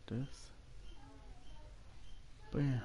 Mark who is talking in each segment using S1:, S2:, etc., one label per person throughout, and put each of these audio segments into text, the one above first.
S1: this. Bam.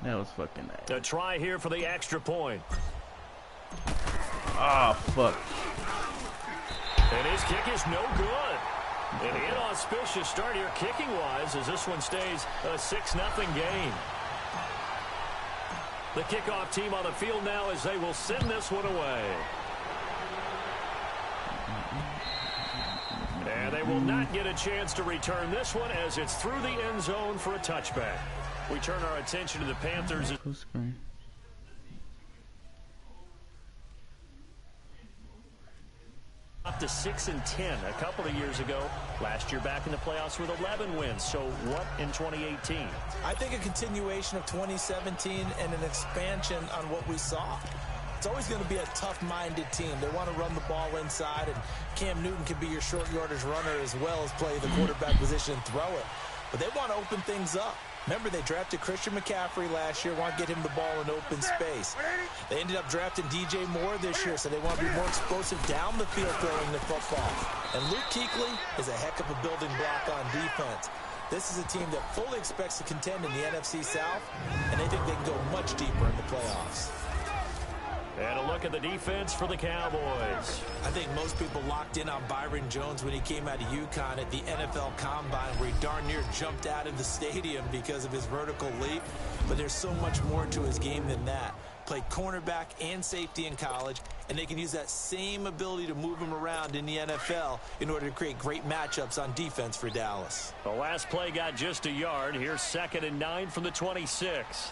S1: That was fucking nice.
S2: A try here for the extra point.
S1: Oh, fuck.
S2: And his kick is no good. An inauspicious start here kicking-wise as this one stays a 6-0 game. The kickoff team on the field now as they will send this one away. And they will not get a chance to return this one as it's through the end zone for a touchback. We turn our attention to the Panthers.
S1: Full screen.
S2: Up to 6-10 a couple of years ago. Last year back in the playoffs with 11 wins. So what in 2018?
S3: I think a continuation of 2017 and an expansion on what we saw. It's always going to be a tough-minded team. They want to run the ball inside, and Cam Newton can be your short yardage runner as well as play the quarterback position and throw it. But they want to open things up. Remember, they drafted Christian McCaffrey last year, want to get him the ball in open space. They ended up drafting DJ Moore this year, so they want to be more explosive down the field throwing the football. And Luke Kuechly is a heck of a building block on defense. This is a team that fully expects to contend in the NFC South, and they think they can go much deeper in the playoffs.
S2: And a look at the defense for the Cowboys.
S3: I think most people locked in on Byron Jones when he came out of UConn at the NFL Combine, where he darn near jumped out of the stadium because of his vertical leap. But there's so much more to his game than that. Played cornerback and safety in college, and they can use that same ability to move him around in the NFL in order to create great matchups on defense for Dallas.
S2: The last play got just a yard. Here's 2nd and 9 from the 26.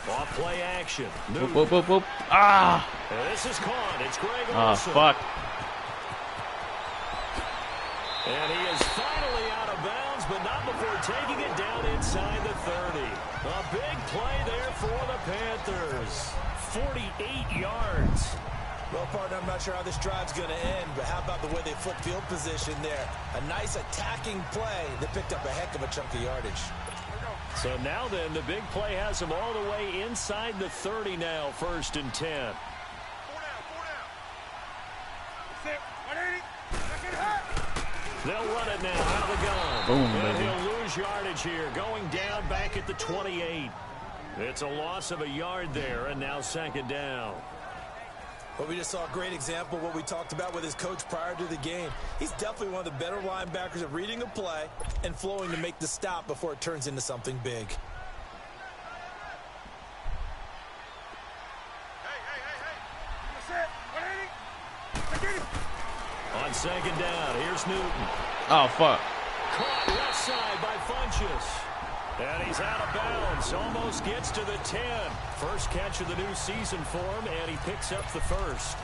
S2: Off play action.
S1: Whoop, whoop, whoop, whoop. Ah!
S2: And this is caught. It's Greg
S1: Oh,
S2: Olsen.
S1: fuck.
S2: And he is finally out of bounds, but not before taking it down inside the 30. A big play there for the Panthers. 48 yards.
S3: Well, partner, I'm not sure how this drive's going to end, but how about the way they flipped field position there? A nice attacking play that picked up a heck of a chunk of yardage.
S2: So now then, the big play has them all the way inside the 30 now, 1st and 10. They'll run it now out of the gun.
S1: Boom,
S2: and
S1: baby.
S2: he'll lose yardage here, going down back at the 28. It's a loss of a yard there, and now 2nd down.
S3: Well, we just saw a great example of what we talked about with his coach prior to the game. He's definitely one of the better linebackers at reading a play and flowing to make the stop before it turns into something big.
S2: On 2nd down, here's Newton.
S1: Oh, fuck.
S2: Caught left side by Funchess. And he's out of bounds. Almost gets to the 10. First catch of the new season for him, and he picks up the 1st.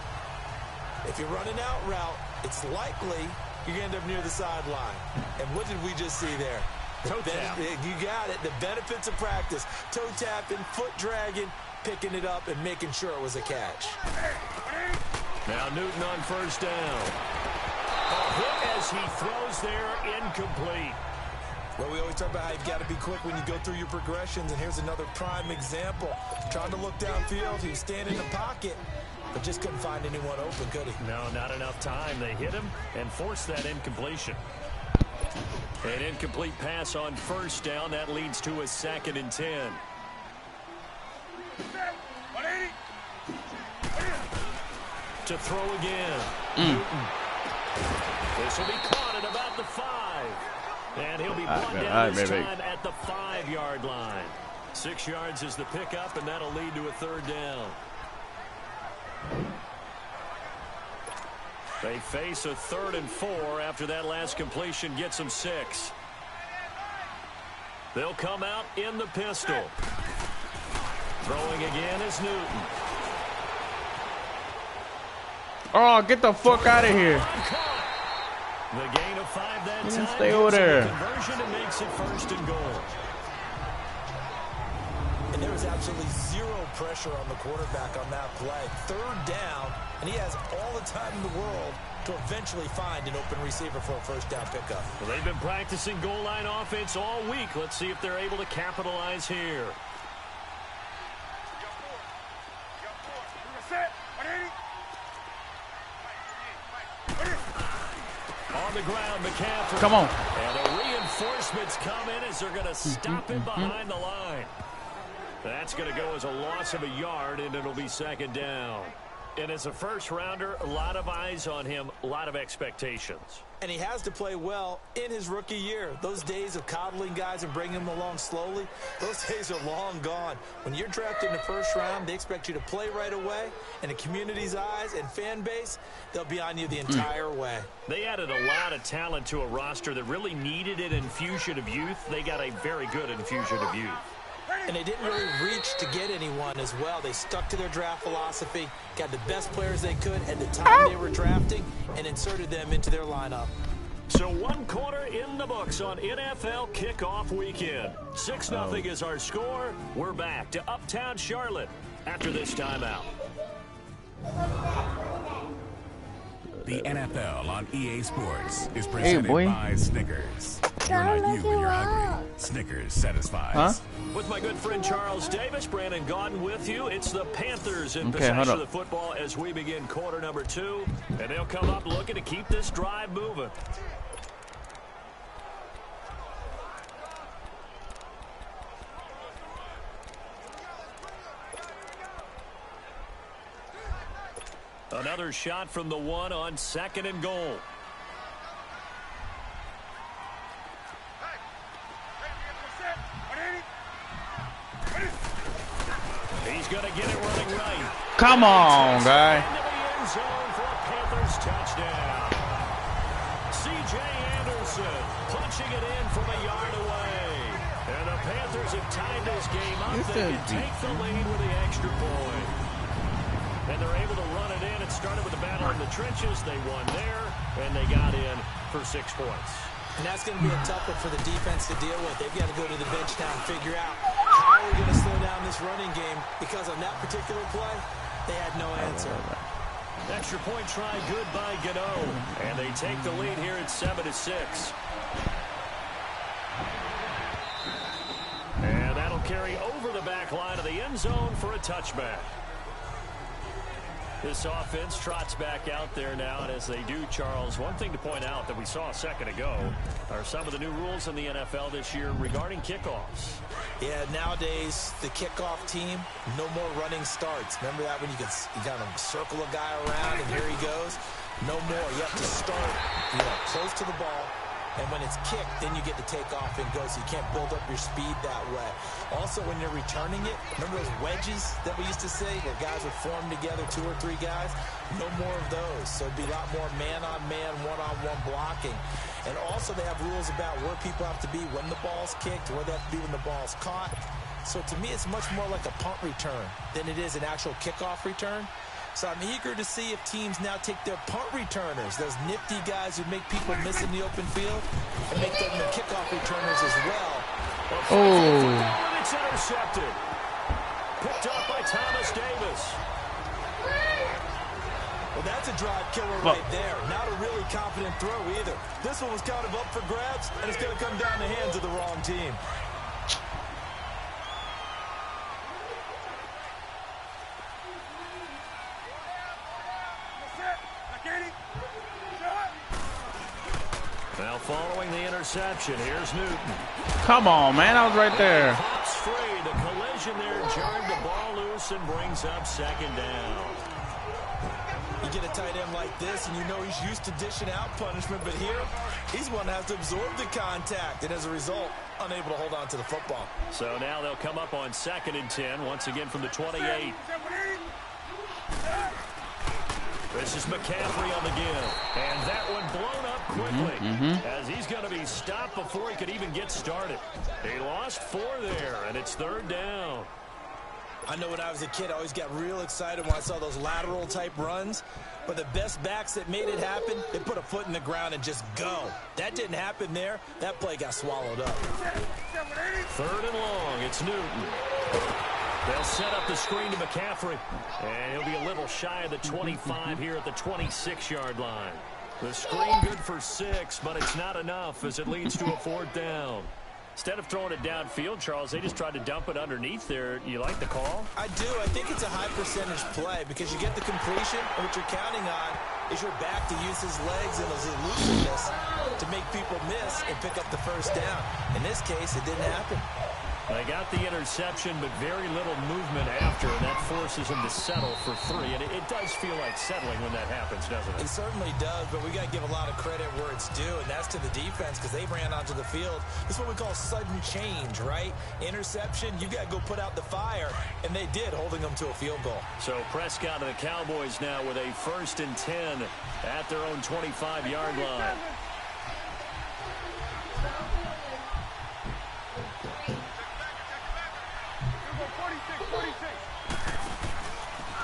S3: If you're running out route, it's likely you're going to end up near the sideline. And what did we just see there?
S2: Toe tap.
S3: You got it. The benefits of practice. Toe tapping, foot dragging, picking it up, and making sure it was a catch.
S2: Now Newton on 1st down. A hit as he throws there, incomplete.
S3: Well, we always talk about how you've got to be quick when you go through your progressions, and here's another prime example. Trying to look downfield, he was standing in the pocket, but just couldn't find anyone open, could he?
S2: No, not enough time. They hit him and forced that incompletion. An incomplete pass on 1st down. That leads to a 2nd and 10. To throw again. Newton. This will be caught at about the 5. And he'll be brought down this time at the 5-yard line. 6 yards is the pickup, and that'll lead to a 3rd down. They face a 3rd and 4 after that last completion gets them 6. They'll come out in the pistol. Throwing again is Newton.
S1: Oh, get the fuck out of here.
S2: The gain of 5 that time.
S1: Stay over there.
S2: Conversion and makes it 1st and goal.
S3: And there was absolutely zero pressure on the quarterback on that play. 3rd down, and he has all the time in the world to eventually find an open receiver for a 1st down pickup.
S2: Well, they've been practicing goal line offense all week. Let's see if they're able to capitalize here. On the ground, McCaffrey.
S1: Come on.
S2: And the reinforcements come in as they're going to stop him behind the line. That's going to go as a loss of a yard, and it'll be 2nd down. And as a first-rounder, a lot of eyes on him, a lot of expectations.
S3: And he has to play well in his rookie year. Those days of coddling guys and bringing them along slowly, those days are long gone. When you're drafted in the 1st round, they expect you to play right away. And the community's eyes and fan base, they'll be on you the entire way.
S2: They added a lot of talent to a roster that really needed an infusion of youth. They got a very good infusion of youth.
S3: And they didn't really reach to get anyone as well. They stuck to their draft philosophy, got the best players they could at the time they were drafting, and inserted them into their lineup.
S2: So 1 quarter in the books on NFL kickoff weekend. 6-0 is our score. We're back to Uptown Charlotte after this timeout.
S4: The NFL on EA Sports is presented by Snickers. You're not you when you're hungry. Snickers satisfies.
S1: Huh?
S2: With my good friend Charles Davis, Brandon Gaudin with you. It's the Panthers in possession of the football as we begin quarter number 2. And they'll come up looking to keep this drive moving. Another shot from the 1 on 2nd and goal. He's going to get it running right.
S1: Come on, guy.
S2: Into the end zone for a Panthers touchdown. C.J. Anderson punching it in from a yard away. And the Panthers have tied this game up. They can take the lead with the extra point. And they're able to run it in. It started with a battle in the trenches. They won there, and they got in for 6 points.
S3: And that's going to be a tough one for the defense to deal with. They've got to go to the bench now and figure out how are we going to slow down this running game, because on that particular play, they had no answer.
S2: Extra point try good by Gano. And they take the lead here at 7-6. And that'll carry over the back line of the end zone for a touchback. This offense trots back out there now, and as they do, Charles, one thing to point out that we saw a second ago are some of the new rules in the NFL this year regarding kickoffs.
S3: Yeah, nowadays, the kickoff team, no more running starts. Remember that when you kind of circle a guy around and here he goes? No more. You have to start, close to the ball. And when it's kicked, then you get to take off and go, so you can't build up your speed that way. Also, when you're returning it, remember those wedges that we used to say where guys would form together, 2 or 3 guys? No more of those. So it'd be a lot more man-on-man, one-on-one blocking. And also they have rules about where people have to be when the ball's kicked, where they have to be when the ball's caught. So to me, it's much more like a punt return than it is an actual kickoff return. So I'm eager to see if teams now take their punt returners, those nifty guys who make people miss in the open field, and make them the kickoff returners as well.
S2: Oh. It's intercepted. Picked up by Thomas Davis.
S3: Well, that's a drive killer right there. Not a really confident throw either. This one was kind of up for grabs, and it's going to come down the hands of the wrong team.
S2: Now following the interception, here's Newton.
S1: Come on, man. I was right there.
S2: Pops free. The collision there jarred the ball loose and brings up 2nd down.
S3: You get a tight end like this, and you know he's used to dishing out punishment, but here, he's one that has to absorb the contact, and as a result, unable to hold on to the football.
S2: So now they'll come up on 2nd and 10, once again from the 28. This is McCaffrey on the give. And that one blown up quickly as he's going to be stopped before he could even get started. He lost 4 there, and it's 3rd down.
S3: I know when I was a kid, I always got real excited when I saw those lateral type runs. But the best backs that made it happen, they put a foot in the ground and just go. That didn't happen there. That play got swallowed up.
S2: 3rd and long. It's Newton. They'll set up the screen to McCaffrey. And he'll be a little shy of the 25 here at the 26-yard line. The screen good for 6, but it's not enough as it leads to a 4th down. Instead of throwing it downfield, Charles, they just tried to dump it underneath there. You like the call?
S3: I do. I think it's a high percentage play because you get the completion, and what you're counting on is your back to use his legs and his elusiveness to make people miss and pick up the 1st down. In this case, it didn't happen.
S2: They got the interception, but very little movement after, and that forces him to settle for 3. And it does feel like settling when that happens, doesn't it?
S3: It certainly does, but we got to give a lot of credit where it's due, and that's to the defense because they ran onto the field. This is what we call sudden change, right? Interception, you got to go put out the fire, and they did, holding them to a field goal.
S2: So Prescott and the Cowboys now with a 1st and 10 at their own 25-yard line.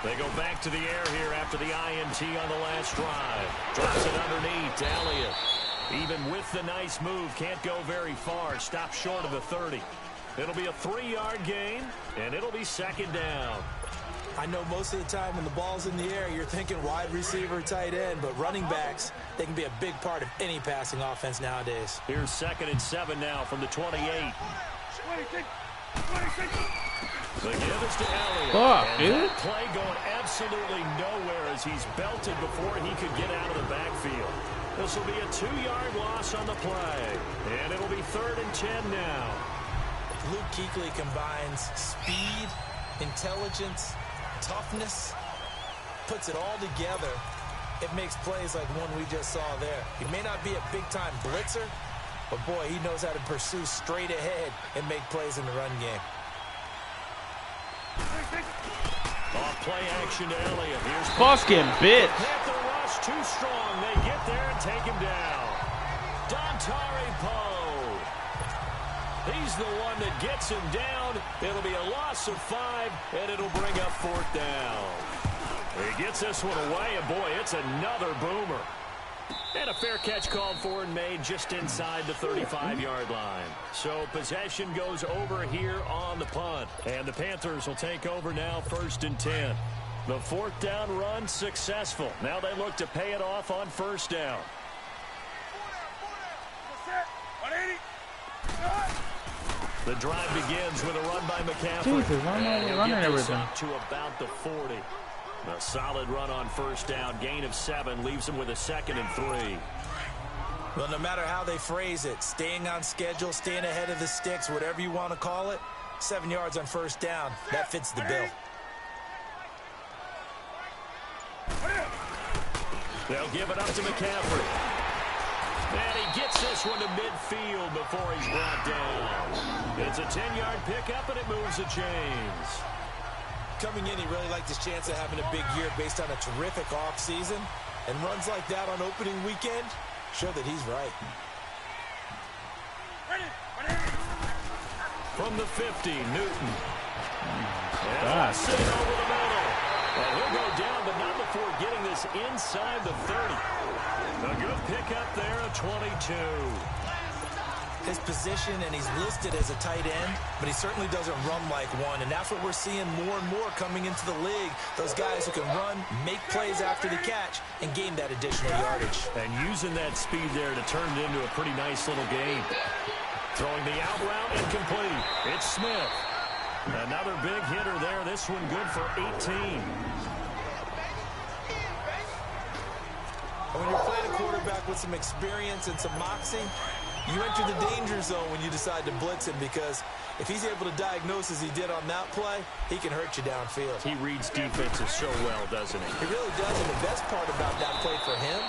S2: They go back to the air here after the INT on the last drive. Drops it underneath to Elliott. Even with the nice move, can't go very far. Stops short of the 30. It'll be a 3-yard gain, and it'll be 2nd down.
S3: I know most of the time when the ball's in the air, you're thinking wide receiver, tight end, but running backs, they can be a big part of any passing offense nowadays.
S2: Here's 2nd and 7 now from the 28.
S5: 26.
S2: The give is to Elliott.
S1: Fuck, dude.
S2: That play going absolutely nowhere as he's belted before he could get out of the backfield. This will be a 2-yard loss on the play. And it'll be 3rd and 10 now.
S3: Luke Kuechly combines speed, intelligence, toughness, puts it all together. It makes plays like one we just saw there. He may not be a big-time blitzer, but boy, he knows how to pursue straight ahead and make plays in the run game.
S2: Off play action to Elliott. Here's
S1: Fucking bitch.
S2: Panther rush too strong. They get there and take him down. Dontari Poe. He's the one that gets him down. It'll be a loss of 5, and it'll bring up 4th down. He gets this one away, and boy, it's another boomer. And a fair catch called for and made just inside the 35-yard line. So possession goes over here on the punt. And the Panthers will take over now 1st and 10. The 4th down run successful. Now they look to pay it off on 1st down. The drive begins with a run by McCaffrey.
S1: Jesus, why am I running everything?
S2: Up to about the 40. A solid run on 1st down. Gain of 7 leaves them with a 2nd and 3.
S3: Well, no matter how they phrase it, staying on schedule, staying ahead of the sticks, whatever you want to call it, 7 yards on 1st down, that fits the bill.
S2: They'll give it up to McCaffrey. And he gets this one to midfield before he's brought down. It's a 10-yard pickup, and it moves the chains.
S3: Coming in, he really liked his chance of having a big year based on a terrific offseason. And runs like that on opening weekend show that he's right.
S2: From the 50, Newton. And sitting over the middle. And he'll go down, but not before getting this inside the 30. A good pickup there at 22.
S3: His position, and he's listed as a tight end, but he certainly doesn't run like one, and that's what we're seeing more and more coming into the league. Those guys who can run, make plays after the catch, and gain that additional yardage.
S2: And using that speed there to turn it into a pretty nice little game. Throwing the out route incomplete. It's Smith. Another big hitter there. This one good for 18.
S3: When you're playing a quarterback with some experience and some moxie, you enter the danger zone when you decide to blitz him, because if he's able to diagnose as he did on that play, he can hurt you downfield.
S2: He reads defenses so well, doesn't he?
S3: He really does, and the best part about that play for him,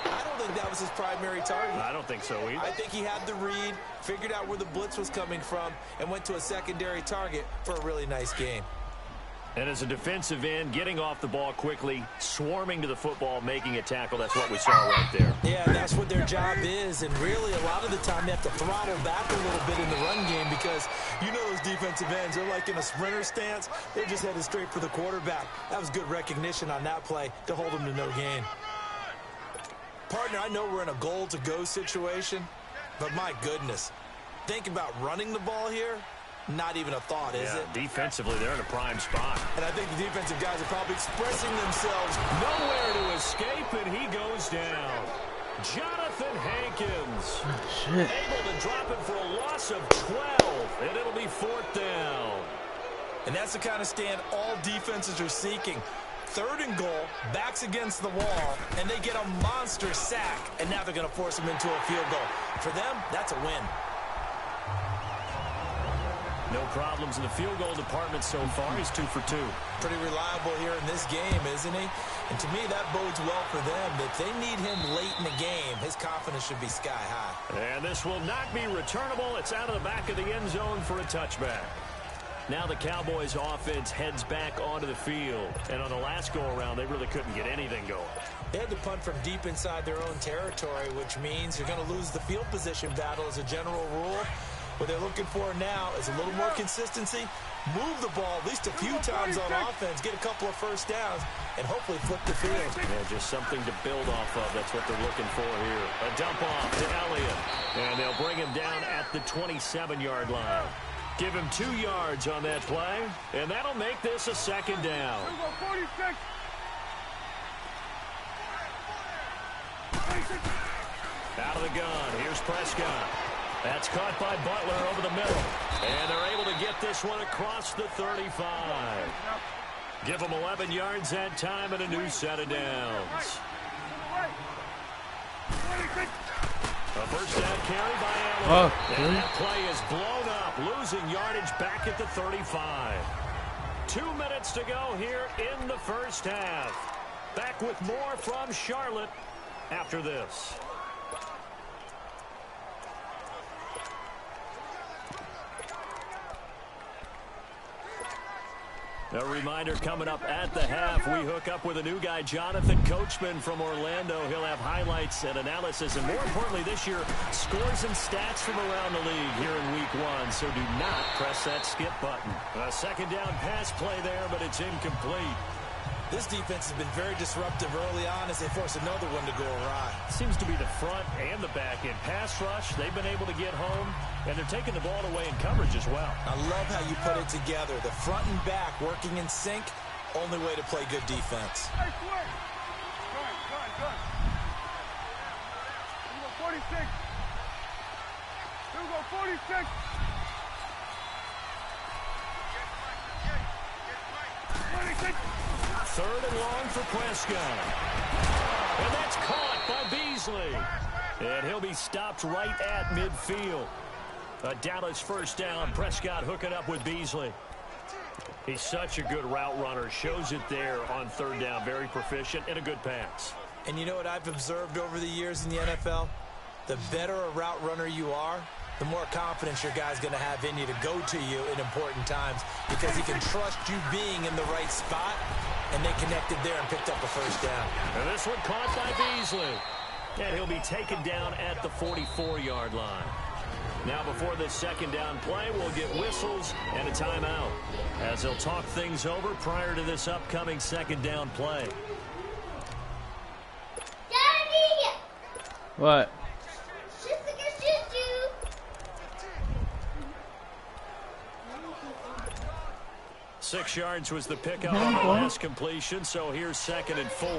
S3: I don't think that was his primary target.
S2: I don't think so either.
S3: I think he had the read, figured out where the blitz was coming from, and went to a secondary target for a really nice game.
S2: And as a defensive end, getting off the ball quickly, swarming to the football, making a tackle, that's what we saw right there.
S3: Yeah, that's what their job is. And really, a lot of the time, they have to throttle back a little bit in the run game because you know those defensive ends, they're like in a sprinter stance. They're just headed straight for the quarterback. That was good recognition on that play to hold them to no gain. Partner, I know we're in a goal-to-go situation, but my goodness, think about running the ball here. Not even a thought, is it?
S2: Defensively, they're in a prime spot.
S3: And I think the defensive guys are probably expressing themselves.
S2: Nowhere to escape, and he goes down. Jonathan Hankins.
S1: Shit.
S2: Able to drop it for a loss of 12, and it'll be 4th down.
S3: And that's the kind of stand all defenses are seeking. 3rd and goal, backs against the wall, and they get a monster sack. And now they're going to force them into a field goal. For them, that's a win.
S2: No problems in the field goal department so far. He's 2 for 2.
S3: Pretty reliable here in this game, isn't he? And to me, that bodes well for them. If they need him late in the game, his confidence should be sky high.
S2: And this will not be returnable. It's out of the back of the end zone for a touchback. Now the Cowboys offense heads back onto the field. And on the last go-around, they really couldn't get anything going.
S3: They had to punt from deep inside their own territory, which means you're going to lose the field position battle as a general rule. What they're looking for now is a little more consistency, move the ball at least a few times on offense, get a couple of first downs, and hopefully flip the field.
S2: Yeah, just something to build off of. That's what they're looking for here. A dump off to Elliott, and they'll bring him down at the 27-yard line. Give him 2 yards on that play, and that'll make this a 2nd down. Out of the gun, here's Prescott. That's caught by Butler over the middle. And they're able to get this one across the 35. Give them 11 yards that time and a new set of downs. A first down carry by Allen. And that play is blown up, losing yardage back at the 35. 2 minutes to go here in the first half. Back with more from Charlotte after this. A reminder coming up at the half, we hook up with a new guy, Jonathan Coachman from Orlando. He'll have highlights and analysis, and more importantly this year, scores and stats from around the league here in week 1. So do not press that skip button. A 2nd down pass play there, but it's incomplete.
S3: This defense has been very disruptive early on as they force another one to go awry.
S2: Seems to be the front and the back end. Pass rush, they've been able to get home, and they're taking the ball away in coverage as well.
S3: I love how you put it together. The front and back working in sync, only way to play good defense.
S5: Nice work. Good. 46. Here we go, 46. 26.
S2: 3rd and long for Prescott. And that's caught by Beasley. And he'll be stopped right at midfield. A Dallas first down. Prescott hooking up with Beasley. He's such a good route runner. Shows it there on 3rd down. Very proficient and a good pass.
S3: And you know what I've observed over the years in the NFL? The better a route runner you are, the more confidence your guy's going to have in you to go to you in important times because he can trust you being in the right spot, and they connected there and picked up a first down.
S2: And this one caught by Beasley. And he'll be taken down at the 44-yard line. Now before this 2nd down play, we'll get whistles and a timeout as they'll talk things over prior to this upcoming 2nd down play.
S5: Daddy!
S1: What?
S2: 6 yards was the pickup on the last completion, so here's 2nd and 4.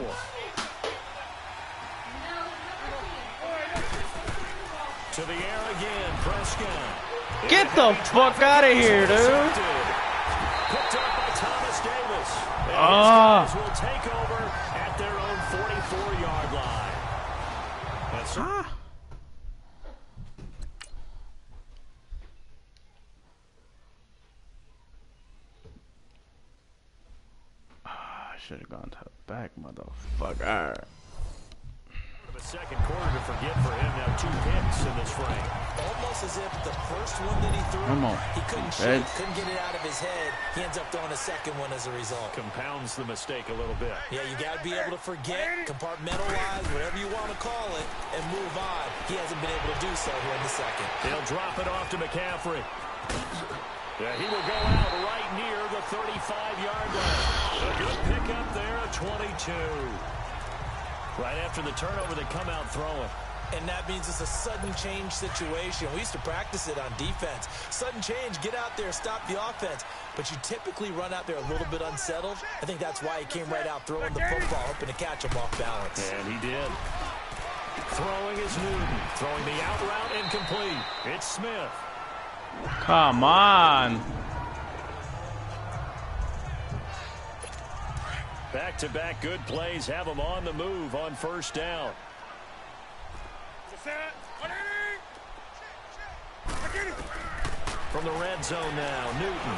S2: To the air again, Prescott.
S1: Get the fuck out of here, dude.
S2: Picked up by Thomas Davis. And his guys will take over at their own 44-yard line. That's
S1: I should have gone to the back, motherfucker.
S2: The second quarter to forget for him. Now 2 picks in this frame.
S3: Almost as if the first one that he threw, he couldn't shoot, couldn't get it out of his head. He ends up throwing a second one as a result.
S2: Compounds the mistake a little bit.
S3: Yeah, you got to be able to forget, compartmentalize, whatever you want to call it, and move on. He hasn't been able to do so here in the second.
S2: He'll drop it off to McCaffrey. Yeah, he will go out right near the 35-yard line. A good pickup there, a 22. Right after the turnover, they come out throwing.
S3: And that means it's a sudden change situation. We used to practice it on defense. Sudden change, get out there, stop the offense. But you typically run out there a little bit unsettled. I think that's why he came right out throwing the football, hoping to catch him off balance.
S2: And he did. Throwing is Newton. Throwing the out route incomplete. It's Smith.
S1: Come on.
S2: Back-to-back good plays have him on the move on first down. From the red zone now, Newton.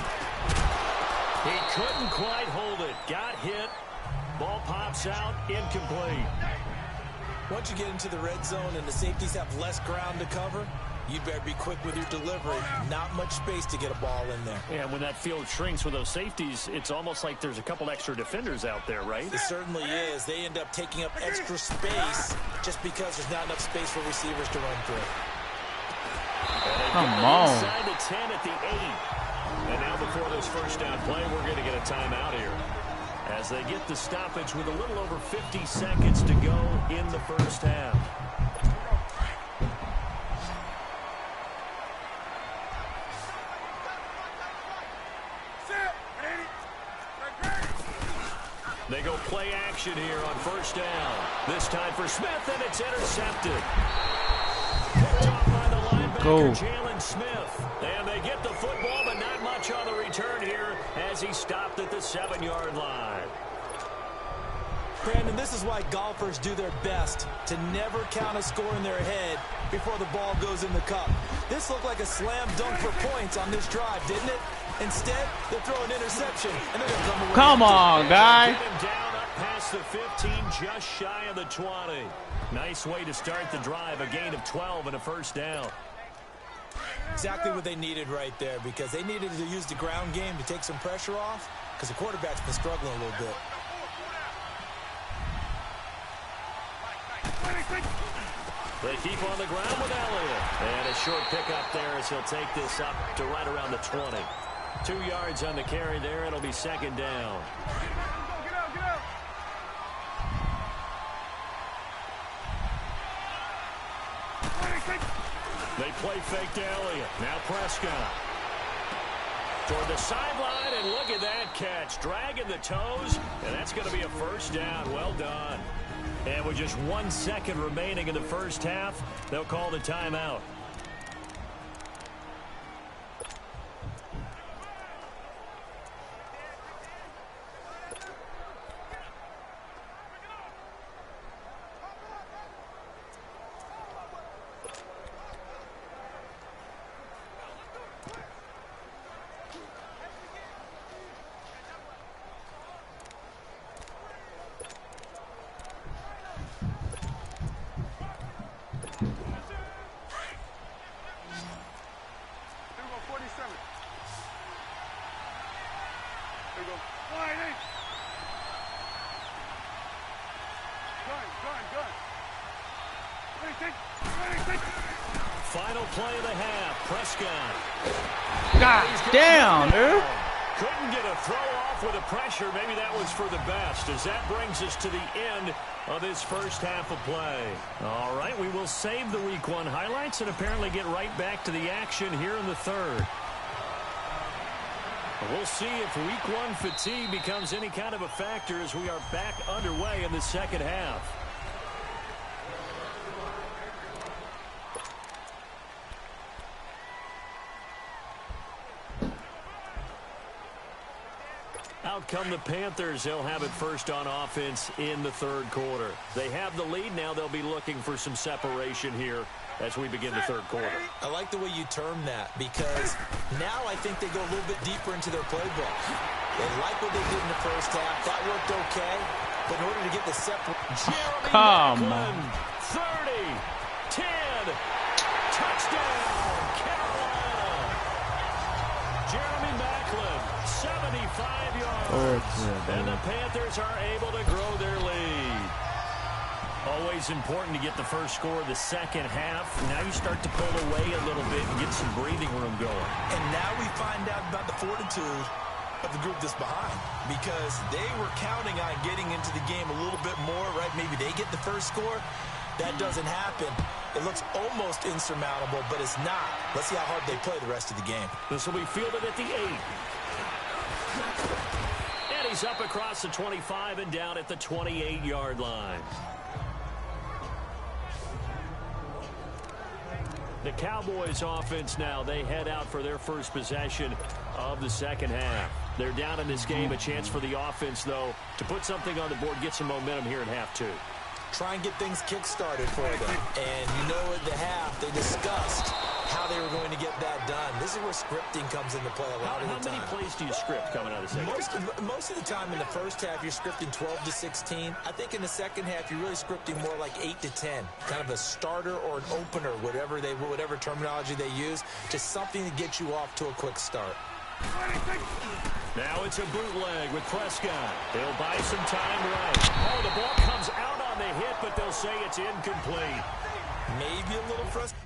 S2: He couldn't quite hold it. Got hit. Ball pops out, incomplete.
S3: Once you get into the red zone and the safeties have less ground to cover, you'd better be quick with your delivery. Not much space to get a ball in there.
S2: Yeah, when that field shrinks with those safeties, it's almost like there's a couple extra defenders out there, right?
S3: It certainly is. They end up taking up extra space just because there's not enough space for receivers to run through.
S1: Come on.
S2: Inside the 10 at the 8. And now before this first down play, we're going to get a timeout here. As they get the stoppage with a little over 50 seconds to go in the first half. They go play action here on first down. This time for Smith, and it's intercepted. Picked off by the linebacker, Jalen Smith. And they get the football, but not much on the return here as he stopped at the 7-yard line.
S3: Brandon, this is why golfers do their best to never count a score in their head before the ball goes in the cup. This looked like a slam dunk for points on this drive, didn't it? Instead, they throw an interception, and they're going to come away.
S1: Come on, guy.
S2: Get him down up past the 15, just shy of the 20. Nice way to start the drive, a gain of 12 and a first down.
S3: Exactly what they needed right there, because they needed to use the ground game to take some pressure off, because the quarterback's been struggling a little bit.
S2: They keep on the ground with Elliott. And a short pickup there as he'll take this up to right around the 20. 2 yards on the carry there. It'll be second down.
S5: Get out, get out.
S2: They play fake to Elliott. Now Prescott. Toward the sideline, and look at that catch. Dragging the toes, and that's going to be a first down. Well done. And with just 1 second remaining in the first half, they'll call the timeout. Final play of the half. Prescott.
S1: God damn, dude.
S2: Couldn't get a throw off with the pressure. Maybe that was for the best, as that brings us to the end of this first half of play. All right, we will save the Week 1 highlights and apparently get right back to the action here in the third. We'll see if Week 1 fatigue becomes any kind of a factor as we are back underway in the second half. Out come the Panthers. They'll have it first on offense in the third quarter. They have the lead. Now they'll be looking for some separation here as we begin the third quarter.
S3: I like the way you term that, because now I think they go a little bit deeper into their playbook. They like what they did in the first half. That worked okay. But in order to get the separation,
S1: Come on.
S2: 10. Touchdown, Carolina. Jeremy Maclin, 75 yards. And the Panthers are able to grow their lead. Always important to get the first score of the second half. Now you start to pull away a little bit and get some breathing room going.
S3: And now we find out about the fortitude of the group that's behind, because they were counting on getting into the game a little bit more, right? Maybe they get the first score. That doesn't happen. It looks almost insurmountable, but it's not. Let's see how hard they play the rest of the game.
S2: This will be fielded at the 8. And he's up across the 25 and down at the 28-yard line. The Cowboys offense now, they head out for their first possession of the second half. They're down in this game. A chance for the offense, though, to put something on the board, get some momentum here in half 2.
S3: Try and get things kick-started for them. And you know at the half, they discussed how they were going to get that done. This is where scripting comes into play a lot of the time.
S2: How many plays do you script coming out of the second half?
S3: Most of the time in the first half, you're scripting 12 to 16. I think in the second half, you're really scripting more like 8 to 10. Kind of a starter or an opener, whatever terminology they use. Just something to get you off to a quick start.
S2: Now it's a bootleg with Prescott. They'll buy some time right. Oh, the ball comes out on the hit, but they'll say it's incomplete.
S3: Maybe a little frustrating.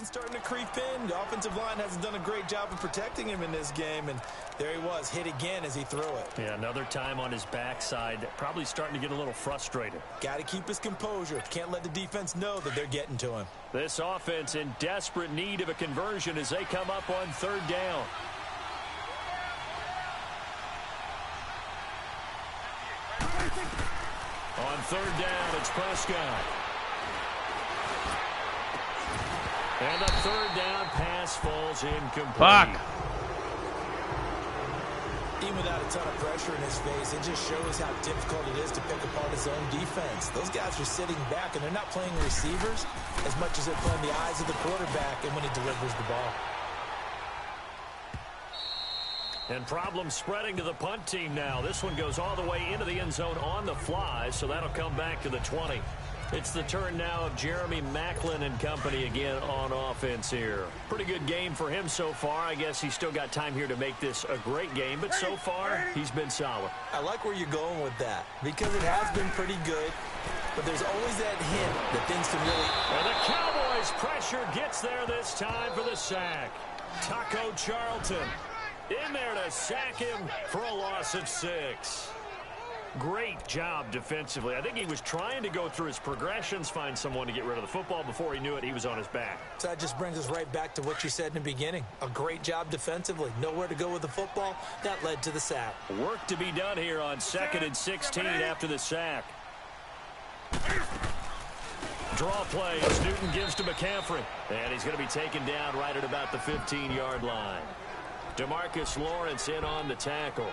S3: Starting to creep in. The offensive line hasn't done a great job of protecting him in this game, and there he was, hit again as he threw it.
S2: Yeah, another time on his backside, probably starting to get a little frustrated.
S3: Got to keep his composure. Can't let the defense know that they're getting to him.
S2: This offense in desperate need of a conversion as they come up on 3rd down. On 3rd down, it's Prescott. And the 3rd down pass falls incomplete.
S1: Fuck.
S3: Even without a ton of pressure in his face, it just shows how difficult it is to pick apart his own defense. Those guys are sitting back, and they're not playing receivers as much as they're playing the eyes of the quarterback and when he delivers the ball.
S2: And problems spreading to the punt team now. This one goes all the way into the end zone on the fly, so that'll come back to the 20. It's the turn now of Jeremy Maclin and company again on offense here. Pretty good game for him so far. I guess he's still got time here to make this a great game, but so far he's been solid.
S3: I like where you're going with that because it has been pretty good, but there's always that hint that things can really...
S2: And the Cowboys pressure gets there this time for the sack. Taco Charlton in there to sack him for a loss of 6. Great job defensively. I think he was trying to go through his progressions, find someone to get rid of the football. Before he knew it, he was on his back.
S3: So that just brings us right back to what you said in the beginning. A great job defensively. Nowhere to go with the football. That led to the sack.
S2: Work to be done here on 2nd and 16 after the sack. Draw plays. Newton gives to McCaffrey. And he's going to be taken down right at about the 15-yard line. DeMarcus Lawrence in on the tackle.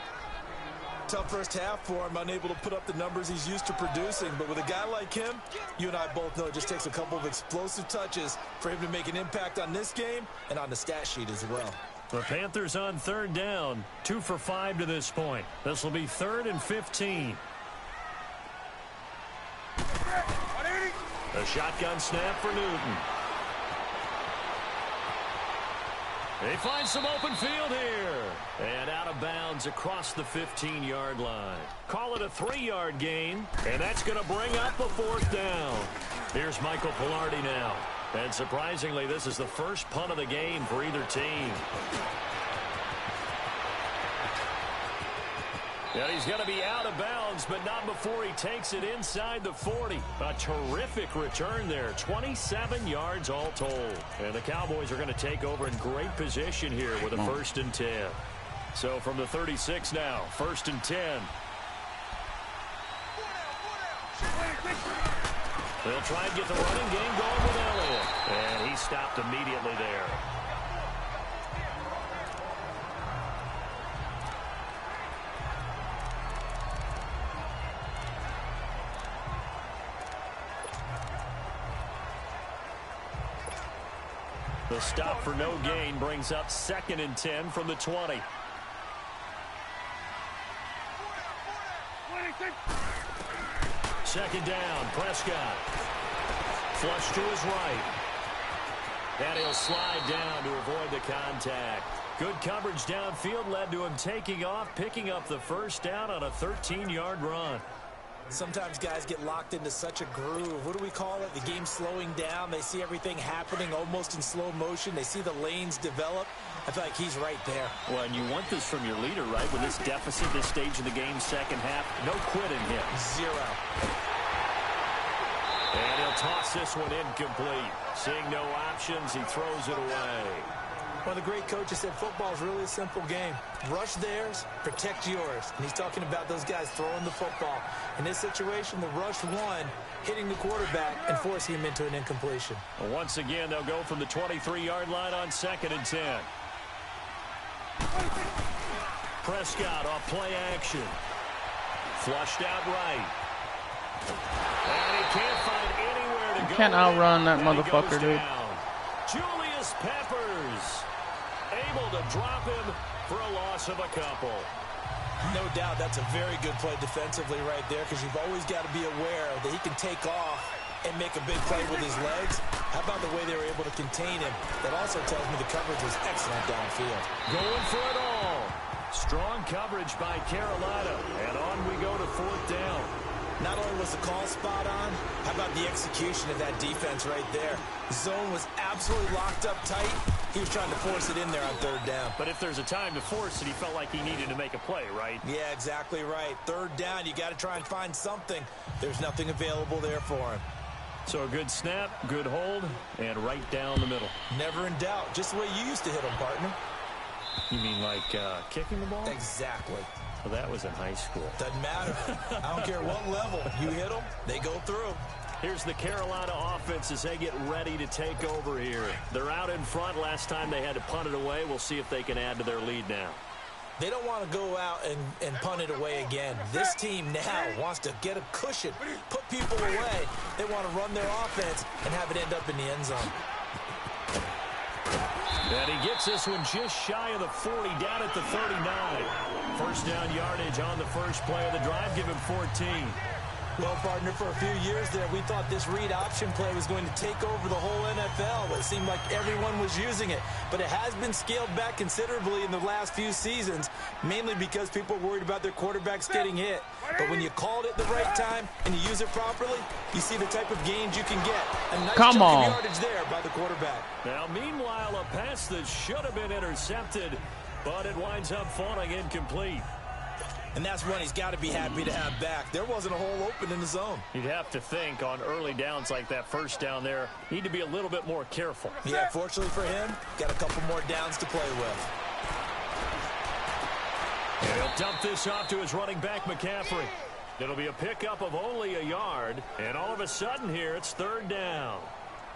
S3: Tough first half for him, unable to put up the numbers he's used to producing. But with a guy like him, you and I both know it just takes a couple of explosive touches for him to make an impact on this game and on the stat sheet as well.
S2: The Panthers on 3rd down, 2 for 5 to this point. This will be 3rd and 15. A shotgun snap for Newton. They find some open field here. And out of bounds across the 15-yard line. Call it a 3-yard gain, and that's going to bring up a 4th down. Here's Michael Pilardi now. And surprisingly, this is the first punt of the game for either team. And he's going to be out of bounds, but not before he takes it inside the 40. A terrific return there. 27 yards all told. And the Cowboys are going to take over in great position here with a 1st and 10. So from the 36 now, 1st and 10. They'll try and get the running game going with Elliott. And he stopped immediately there. The stop for no gain brings up 2nd and 10 from the 20. Second down, Prescott. Flush to his right. And he'll slide down to avoid the contact. Good coverage downfield led to him taking off, picking up the first down on a 13-yard run.
S3: Sometimes guys get locked into such a groove. What do we call it? The game slowing down. They see everything happening almost in slow motion. They see the lanes develop. I feel like he's right there.
S2: Well, and you want this from your leader, right? With this deficit, this stage of the game, second half, no quitting him.
S3: 0.
S2: And he'll toss this one incomplete. Seeing no options, he throws it away.
S3: One of the great coaches said football is really a simple game. Rush theirs, protect yours. And he's talking about those guys throwing the football. In this situation, the rush won, hitting the quarterback and forcing him into an incompletion.
S2: Well, once again, they'll go from the 23-yard line on 2nd and 10. Prescott off play action. Flushed out right. And he can't find anywhere to go.
S1: Can't outrun that motherfucker, dude.
S2: Julius Peppers able to drop him for a loss of a couple.
S3: No doubt that's a very good play defensively right there, because you've always got to be aware that he can take off and make a big play with his legs. How about the way they were able to contain him? That also tells me the coverage was excellent downfield.
S2: Going for it all. Strong coverage by Carolina. And on we go to 4th down.
S3: Not only was the call spot on, how about the execution of that defense right there? The zone was absolutely locked up tight. He was trying to force it in there on 3rd down.
S2: But if there's a time to force it, he felt like he needed to make a play, right?
S3: Yeah, exactly right. 3rd down, you got to try and find something. There's nothing available there for him.
S2: So a good snap, good hold, and right down the middle.
S3: Never in doubt. Just the way you used to hit him, partner.
S2: You mean like kicking the ball?
S3: Exactly.
S2: Well, that was in high school.
S3: Doesn't matter. I don't care what level. You hit them, they go through.
S2: Here's the Carolina offense as they get ready to take over here. They're out in front. Last time they had to punt it away. We'll see if they can add to their lead now.
S3: They don't want to go out and punt it away again. This team now wants to get a cushion, put people away. They want to run their offense and have it end up in the end zone.
S2: And he gets this one just shy of the 40, down at the 39. First down yardage on the first play of the drive. Give him 14.
S3: Well, partner, for a few years there, we thought this read option play was going to take over the whole NFL. It seemed like everyone was using it. But it has been scaled back considerably in the last few seasons, mainly because people are worried about their quarterbacks getting hit. But when you called it the right time and you use it properly, you see the type of gains you can get. A nice chunk of yardage there by the quarterback.
S2: Now, meanwhile, a pass that should have been intercepted, but it winds up falling incomplete.
S3: And that's one he's got to be happy to have back. There wasn't a hole open in the zone.
S2: You'd have to think on early downs like that first down there, need to be a little bit more careful.
S3: Yeah, fortunately for him, got a couple more downs to play with.
S2: And he'll dump this off to his running back, McCaffrey. It'll be a pickup of only a yard. And all of a sudden here, it's 3rd down.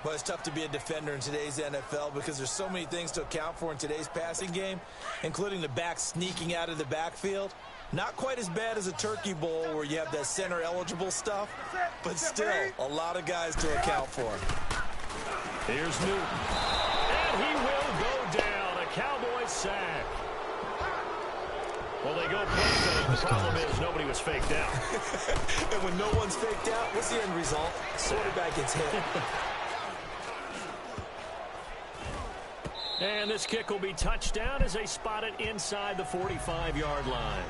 S3: Well, it's tough to be a defender in today's NFL because there's so many things to account for in today's passing game, including the back sneaking out of the backfield. Not quite as bad as a turkey bowl where you have that center-eligible stuff, but still a lot of guys to account for.
S2: Here's Newton. And he will go down. A Cowboys sack. Well, they go play. The problem is nobody was faked out.
S3: And when no one's faked out, what's the end result? Quarterback gets hit.
S2: And this kick will be touchdown as they spot it inside the 45-yard line.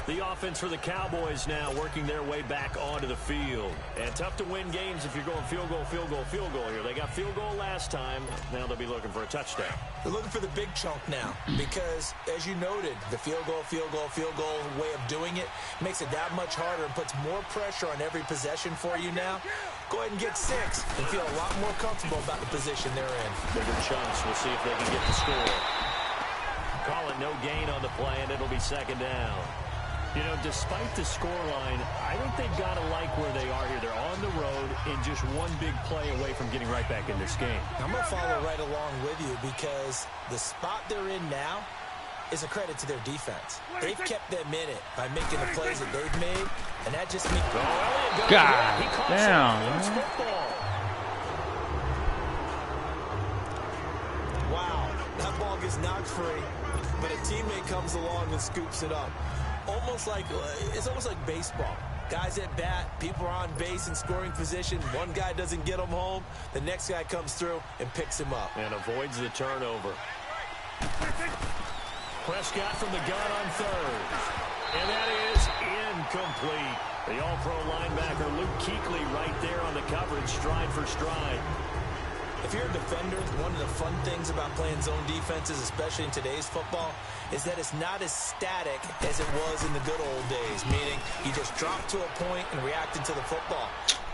S2: The offense for the Cowboys now working their way back onto the field. And tough to win games if you're going field goal, field goal, field goal here. They got field goal last time. Now they'll be looking for a touchdown.
S3: They're looking for the big chunk now because, as you noted, the field goal way of doing it makes it that much harder and puts more pressure on every possession for you now. Go ahead and get 6 and feel a lot more comfortable about the position they're in.
S2: Bigger chunks. We'll see if they can get the score. Call it no gain on the play, and it'll be 2nd down. You know, despite the scoreline, I think they've got to like where they are here. They're on the road and just one big play away from getting right back in this game.
S3: I'm going to follow right along with you because the spot they're in now is a credit to their defense. They've kept them in it by making the plays that they've made, and that just makes...
S1: God damn, man.
S3: is knocked free, but a teammate comes along and scoops it up. It's almost like baseball. Guys at bat, people are on base in scoring position. One guy doesn't get him home. The next guy comes through and picks him up.
S2: And avoids the turnover. Prescott from the gun on third. And that is incomplete. The all-pro linebacker Luke Kuechly right there on the coverage, stride for stride.
S3: If you're a defender, one of the fun things about playing zone defenses, especially in today's football, is that it's not as static as it was in the good old days, meaning you just drop to a point and react to the football.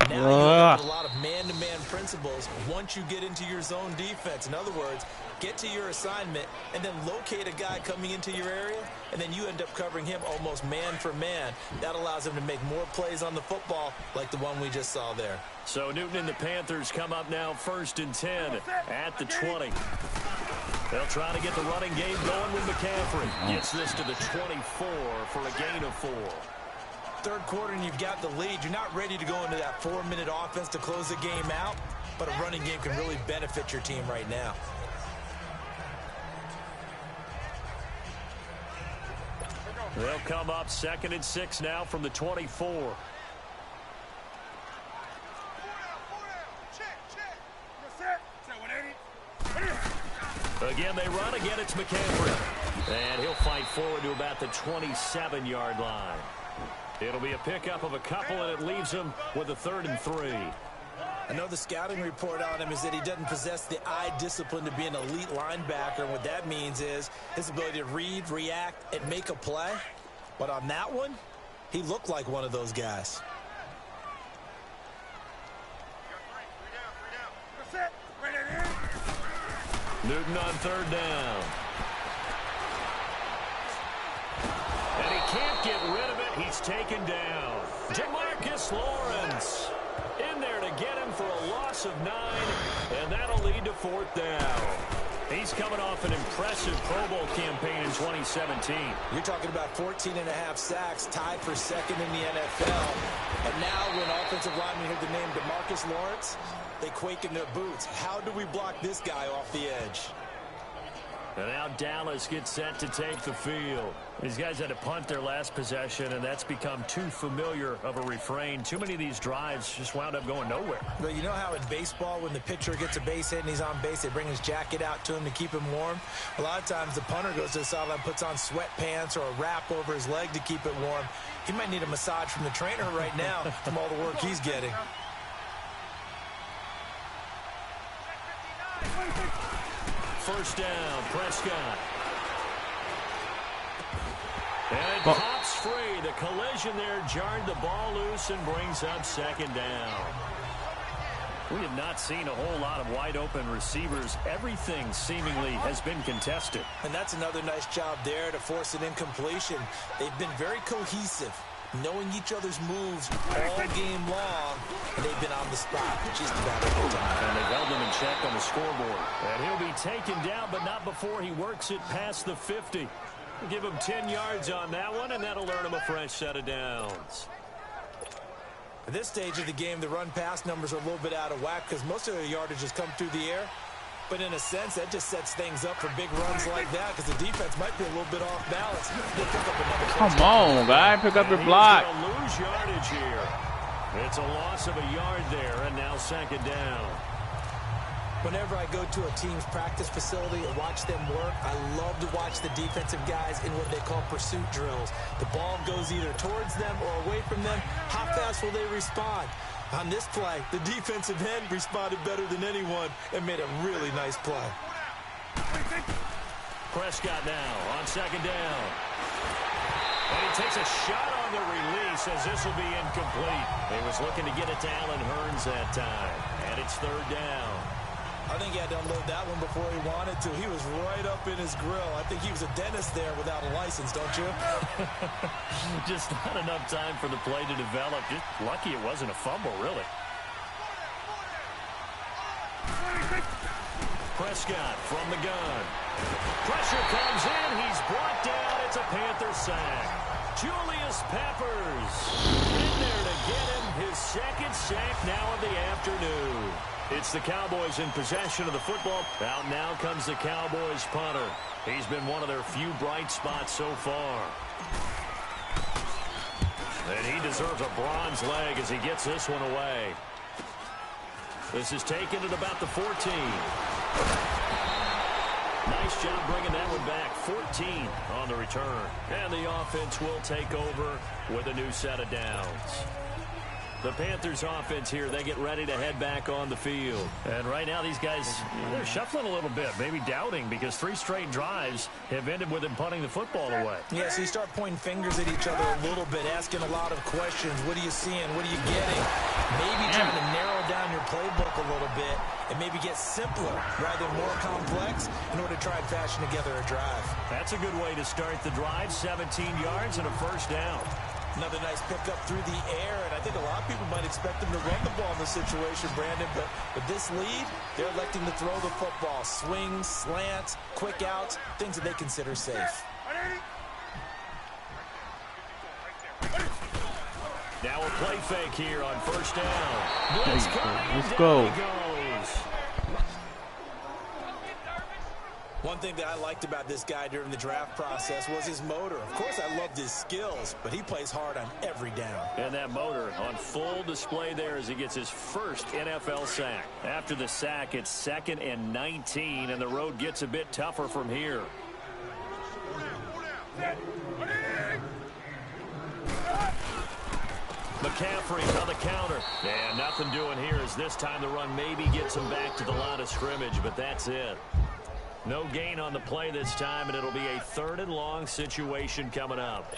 S3: Now you have a lot of man-to-man principles once you get into your zone defense. In other words, get to your assignment and then locate a guy coming into your area, and then you end up covering him almost man for man. That allows him to make more plays on the football like the one we just saw there.
S2: So Newton and the Panthers come up now 1st and 10 at the 20. They'll try to get the running game going with McCaffrey. Gets this to the 24 for a gain of 4.
S3: Third quarter and you've got the lead. You're not ready to go into that 4-minute offense to close the game out, but a running game can really benefit your team right now.
S2: They'll come up 2nd and 6 now from the 24. Again, they run. Again, it's McCaffrey. And he'll fight forward to about the 27-yard line. It'll be a pickup of a couple, and it leaves him with a 3rd and 3.
S3: I know the scouting report on him is that he doesn't possess the eye discipline to be an elite linebacker. And what that means is his ability to read, react, and make a play. But on that one, he looked like one of those guys.
S2: Newton on 3rd down. And he can't get rid of it. He's taken down. Jamarcus Lawrence in there to get him for a loss of 9, and that'll lead to 4th down. He's coming off an impressive Pro Bowl campaign in 2017.
S3: You're talking about 14.5 sacks, tied for 2nd in the NFL. And now when offensive linemen hear the name Jamarcus Lawrence, they quake in their boots. How do we block this guy off the edge?
S2: And now Dallas gets set to take the field. These guys had to punt their last possession, and that's become too familiar of a refrain. Too many of these drives just wound up going nowhere.
S3: But you know how in baseball, when the pitcher gets a base hit and he's on base, they bring his jacket out to him to keep him warm? A lot of times the punter goes to the sideline, puts on sweatpants or a wrap over his leg to keep it warm. He might need a massage from the trainer right now from all the work he's getting.
S2: First down, Prescott. And it pops free. The collision there jarred the ball loose and brings up 2nd down. We have not seen a whole lot of wide-open receivers. Everything seemingly has been contested.
S3: And that's another nice job there to force an incompletion. They've been very cohesive, knowing each other's moves all game long, and they've been on the spot just about every time.
S2: And they've held him in check on the scoreboard. And he'll be taken down, but not before he works it past the 50. We'll give him 10 yards on that one, and that'll earn him a fresh set of downs.
S3: At this stage of the game, the run-pass numbers are a little bit out of whack because most of their yardage has come through the air. But in a sense, that just sets things up for big runs like that because the defense might be a little bit off balance.
S1: Come on, guy. Pick up your block.
S2: He's going to lose yardage here. It's a loss of a yard there, and now 2nd down.
S3: Whenever I go to a team's practice facility and watch them work, I love to watch the defensive guys in what they call pursuit drills. The ball goes either towards them or away from them. How fast will they respond? On this play, the defensive end responded better than anyone and made a really nice play.
S2: Prescott now on 2nd down. And he takes a shot on the release as this will be incomplete. He was looking to get it to Allen Hurns that time. And it's 3rd down.
S3: I think he had to unload that one before he wanted to. He was right up in his grill. I think he was a dentist there without a license, don't you?
S2: Just not enough time for the play to develop. Just lucky it wasn't a fumble, really. Prescott from the gun. Pressure comes in. He's brought down. It's a Panther sack. Julius Peppers in there to get him his 2nd sack now of the afternoon. It's the Cowboys in possession of the football. Out now comes the Cowboys punter. He's been one of their few bright spots so far. And he deserves a bronze leg as he gets this one away. This is taken at about the 14. Nice job bringing that one back. 14 on the return. And the offense will take over with a new set of downs. The Panthers offense here, they get ready to head back on the field. And right now these guys, they're shuffling a little bit, maybe doubting, because 3 straight drives have ended with them punting the football away.
S3: Yeah, so you start pointing fingers at each other a little bit, asking a lot of questions. What are you seeing? What are you getting? Maybe trying to narrow down your playbook a little bit and maybe get simpler rather than more complex in order to try and fashion together a drive.
S2: That's a good way to start the drive. 17 yards and a first down.
S3: Another nice pickup through the air, and I think a lot of people might expect them to run the ball in this situation, Brandon, but with this lead, they're electing to throw the football. Swings, slants, quick outs, things that they consider safe.
S2: Now a play fake here on first down. Blitz coming.
S1: Let's go.
S2: Down he goes.
S3: One thing that I liked about this guy during the draft process was his motor. Of course, I loved his skills, but he plays hard on every down.
S2: And that motor on full display there as he gets his first NFL sack. After the sack, it's 2nd and 19, and the road gets a bit tougher from here. McCaffrey on the counter. And nothing doing here as this time the run maybe gets him back to the line of scrimmage, but that's it. No gain on the play this time, and it'll be a 3rd and long situation coming up.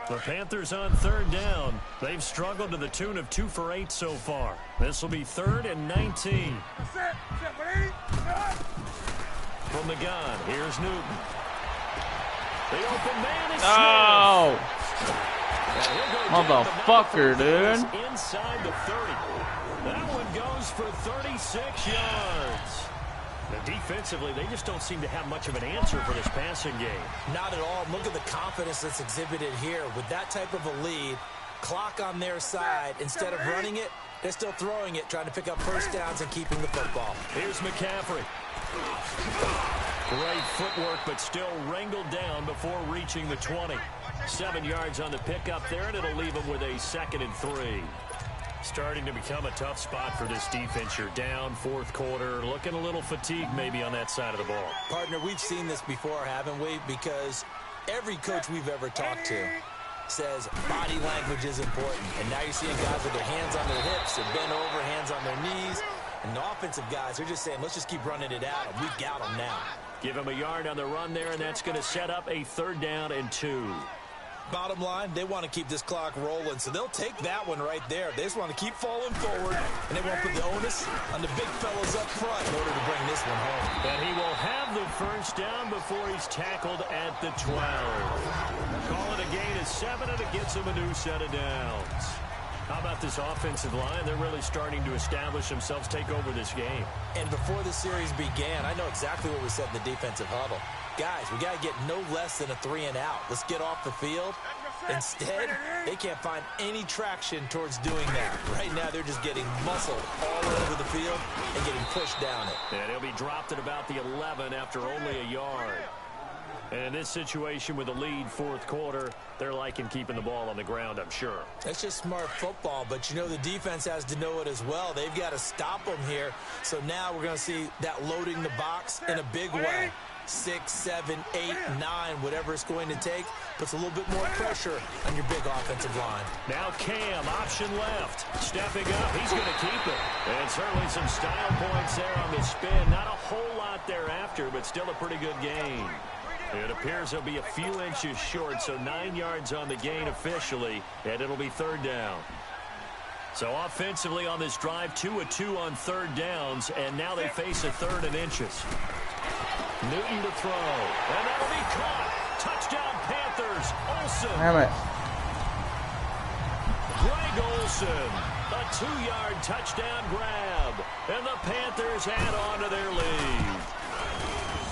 S2: The Panthers on 3rd down. They've struggled to the tune of 2 for 8 so far. This will be 3rd and 19. From the gun, here's Newton. The open man is
S1: Oh! Motherfucker,
S2: dude.
S1: dude.
S2: Inside the 30. That one goes for 36 yards. Now, defensively, they just don't seem to have much of an answer for this passing game.
S3: Not at all. Look at the confidence that's exhibited here. With that type of a lead, clock on their side, instead of running it, they're still throwing it, trying to pick up first downs and keeping the football.
S2: Here's McCaffrey. Great footwork, but still wrangled down before reaching the 20. 7 yards on the pickup there, and it'll leave him with a 2nd and 3. Starting to become a tough spot for this defense. You're down 4th quarter, looking a little fatigued maybe on that side of the ball.
S3: Partner, we've seen this before, haven't we? Because every coach we've ever talked to says body language is important. And now you're seeing guys with their hands on their hips, they're bent over, hands on their knees. And the offensive guys are just saying, let's just keep running it out. And we've got them now.
S2: Give him a yard on the run there, and that's going to set up a 3rd down and 2.
S3: Bottom line, they want to keep this clock rolling, so they'll take that one right there. They just want to keep falling forward, and they won't put the onus on the big fellas up front in order to bring this one home.
S2: And he will have the first down before he's tackled at the 12. Call it a gain of 7, and it gets him a new set of downs. How about this offensive line? They're really starting to establish themselves, take over this game.
S3: And before the series began, I know exactly what we said in the defensive huddle. Guys, we got to get no less than a 3 and out. Let's get off the field. Instead, they can't find any traction towards doing that. Right now, they're just getting muscled all over the field and getting pushed down it.
S2: And he'll be dropped at about the 11 after only a yard. And in this situation with the lead 4th quarter, they're liking keeping the ball on the ground, I'm sure.
S3: That's just smart football, but you know the defense has to know it as well. They've got to stop them here. So now we're going to see that loading the box in a big way. 6, 7, 8, 9, whatever it's going to take, puts a little bit more pressure on your big offensive line.
S2: Now Cam, option left, stepping up. He's going to keep it. And certainly some style points there on the spin. Not a whole lot thereafter, but still a pretty good game. It appears he'll be a few inches short, so 9 yards on the gain officially, and it'll be 3rd down. So offensively on this drive, 2 of 2 on 3rd downs, and now they face a 3rd and inches. Newton to throw, and that'll be caught. Touchdown Panthers, Olsen.
S1: Damn it.
S2: Greg Olsen, a 2-yard touchdown grab, and the Panthers add on to their lead.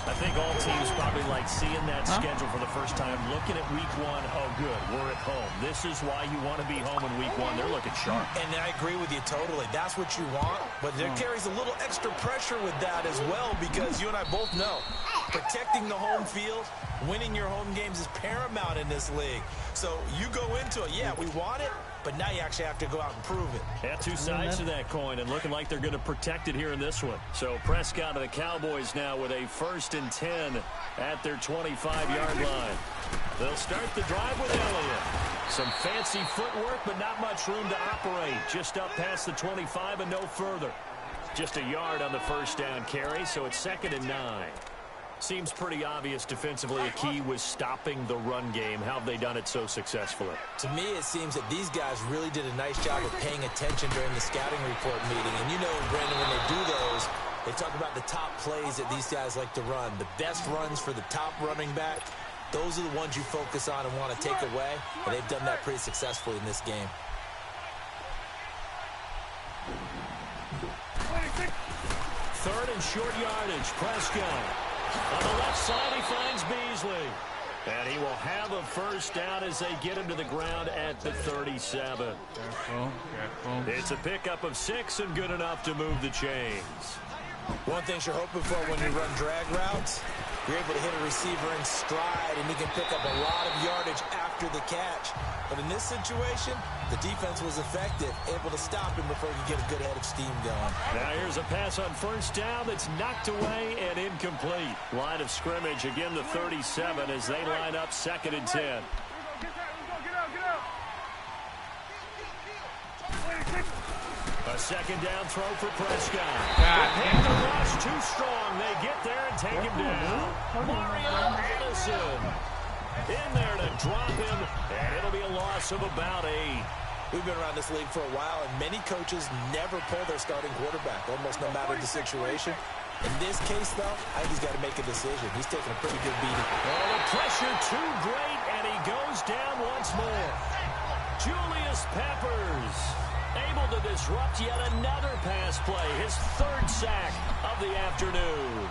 S2: I think all teams probably like seeing that schedule for the first time, looking at week 1. Oh, good, we're at home. This is why you want to be home in week 1. They're looking sharp.
S3: And I agree with you totally. That's what you want, but there carries a little extra pressure with that as well, because you and I both know protecting the home field, winning your home games is paramount in this league. So you go into it, yeah, we want it, but now you actually have to go out and prove it.
S2: Yeah, two sides to that coin, and looking like they're going to protect it here in this one. So Prescott and the Cowboys now with a 1st and 10 at their 25-yard line. They'll start the drive with Elliott. Some fancy footwork, but not much room to operate. Just up past the 25 and no further. Just a yard on the first down carry, so it's 2nd and 9. Seems pretty obvious defensively a key was stopping the run game. How have they done it so successfully?
S3: To me, it seems that these guys really did a nice job of paying attention during the scouting report meeting. And you know, Brandon, when they do those, they talk about the top plays that these guys like to run. The best runs for the top running back, those are the ones you focus on and want to take away. And they've done that pretty successfully in this game.
S2: Third and short yardage, Prescott. On the left side, he finds Beasley. And he will have a first down as they get him to the ground at the 37.
S1: Careful.
S2: It's a pickup of 6 and good enough to move the chains.
S3: One thing you're hoping for when you run drag routes, you're able to hit a receiver in stride, and he can pick up a lot of yardage after the catch. But in this situation, the defense was effective, able to stop him before he could get a good head of steam going.
S2: Now here's a pass on first down that's knocked away and incomplete. Line of scrimmage, again the 37 as they line up 2nd and 10. A 2nd down throw for Prescott. The rush too strong. They get there and take him down. Mario Addison in there to drop him, and it'll be a loss of about 8.
S3: We've been around this league for a while, and many coaches never pull their starting quarterback, almost no matter the situation. In this case, though, I think he's got to make a decision. He's taking a pretty good beating.
S2: Oh, the pressure too great, and he goes down once more. Julius Peppers able to disrupt yet another pass play, his 3rd sack of the afternoon.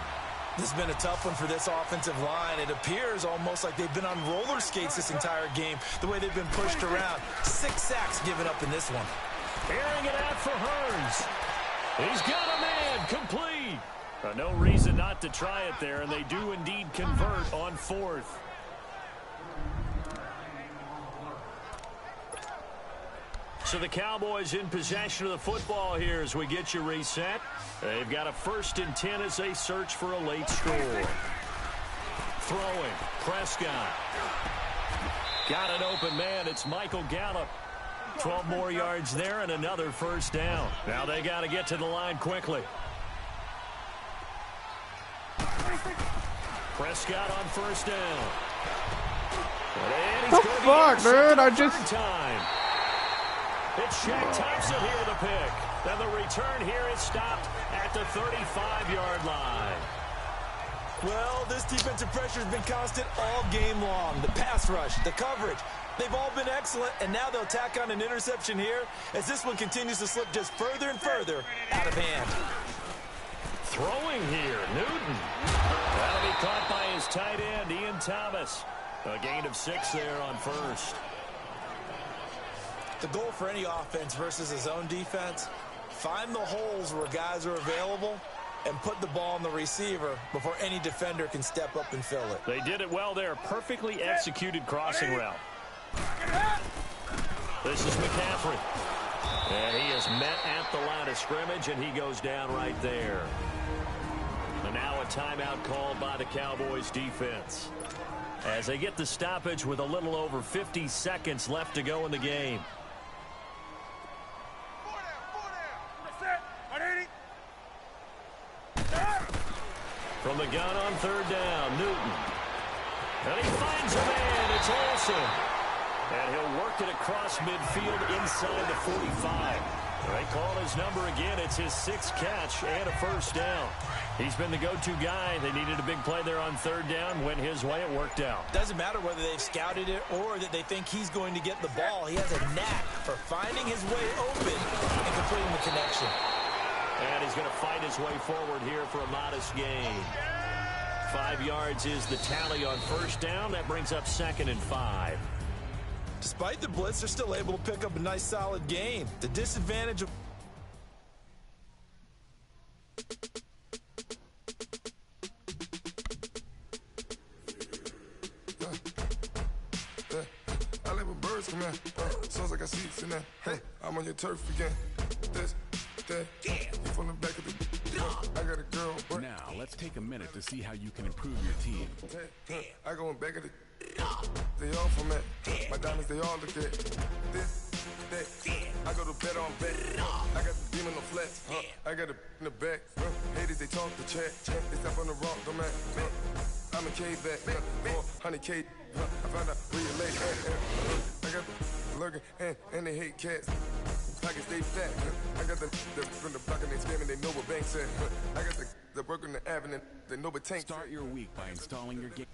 S3: This has been a tough one for this offensive line. It appears almost like they've been on roller skates this entire game, the way they've been pushed around. 6 sacks given up in this one.
S2: Airing it out for Hurns. He's got a man, complete. No reason not to try it there, and they do indeed convert on 4th. So the Cowboys in possession of the football here as we get you reset. They've got a 1st and 10 as they search for a late score. Throwing, Prescott. Got an open man, it's Michael Gallup. 12 more yards there and another first down. Now they got to get to the line quickly. Prescott on first down.
S1: The fuck, dude? I just...
S2: Time. It's Shaq Thompson here with a pick. Then the return here is stopped at the 35-yard line.
S3: Well, this defensive pressure has been constant all game long. The pass rush, the coverage, they've all been excellent, and now they'll tack on an interception here as this one continues to slip just further and further out of hand.
S2: Throwing here, Newton. That'll be caught by his tight end, Ian Thomas. A gain of 6 there on first.
S3: The goal for any offense versus his own defense, find the holes where guys are available and put the ball on the receiver before any defender can step up and fill it.
S2: They did it well there. Perfectly executed crossing route. This is McCaffrey. And he is met at the line of scrimmage, and he goes down right there. And now a timeout called by the Cowboys defense as they get the stoppage with a little over 50 seconds left to go in the game. From the gun on third down, Newton. And he finds a man. It's Olsen. And he'll work it across midfield inside the 45. They call his number again. It's his 6th catch and a first down. He's been the go-to guy. They needed a big play there on third down. Went his way. It worked out.
S3: Doesn't matter whether they've scouted it or that they think he's going to get the ball. He has a knack for finding his way open and completing the connection.
S2: And he's going to fight his way forward here for a modest gain. 5 yards is the tally on first down. That brings up 2nd and 5.
S3: Despite the blitz, they're still able to pick up a nice, solid gain. The disadvantage of...
S6: I live with birds come in. Sounds like I see it in there. Hey, I'm on your turf again. This, that, you from the back of the... I got a girl.
S4: Now, let's take a minute to see how you can improve your team.
S6: I go in back of the... They all from it. My diamonds, they all look at this, that. I go to bed on bet. I got the beam in the flex. I got it in the back. Haters, they talk the chat. They step on the rock, don't man. I'm a K-back. 400K. I found out where you lay at. I got the lurking and they hate cats. Pockets stay fat. I got the from the block and they screaming, they know what bank said. I got the work on the avenue, they know what tank.
S4: Start your week by installing your game.